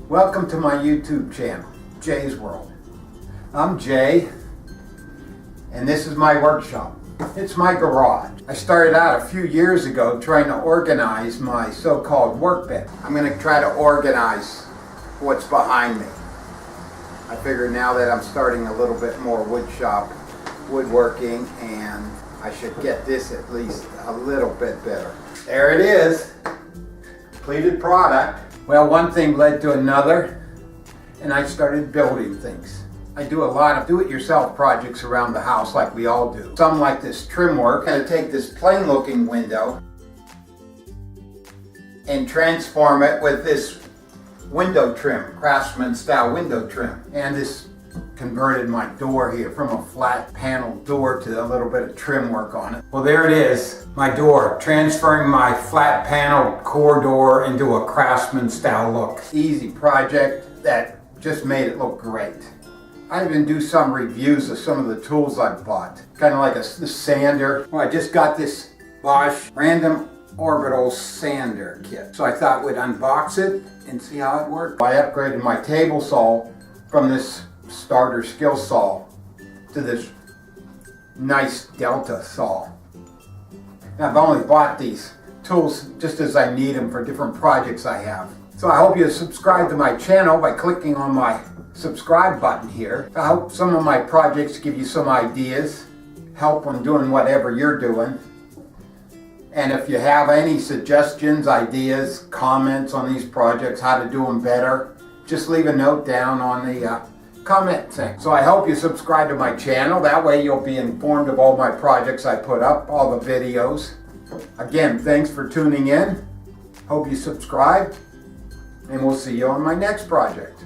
Welcome to my YouTube channel, Jay's World. I'm Jay, and this is my workshop. It's my garage. I started out a few years ago trying to organize my so-called workbench. I'm going to try to organize what's behind me. I figure now that I'm starting a little bit more woodworking, and I should get this at least a little bit better. There it is, completed product. Well, one thing led to another, and I started building things. I do a lot of do-it-yourself projects around the house like we all do. Some like this trim work. I'm going to take this plain-looking window and transform it with this window trim, craftsman style window trim. And this converted my door here from a flat panel door to a little bit of trim work on it. Well, there it is, my door, transferring my flat panel core door into a craftsman style look. Easy project that just made it look great. I even do some reviews of some of the tools I've bought. Kind of like this sander. Well, I just got this Bosch random orbital sander kit. So I thought we'd unbox it and see how it worked. I upgraded my table saw from this starter skill saw to this nice Delta saw. Now, I've only bought these tools just as I need them for different projects I have. So I hope you subscribe to my channel by clicking on my subscribe button here. I hope some of my projects give you some ideas, help when doing whatever you're doing. And if you have any suggestions, ideas, comments on these projects, how to do them better, just leave a note down on the comment thing. So I hope you subscribe to my channel. That way you'll be informed of all my projects I put up, all the videos. Again, thanks for tuning in. Hope you subscribe, and we'll see you on my next project.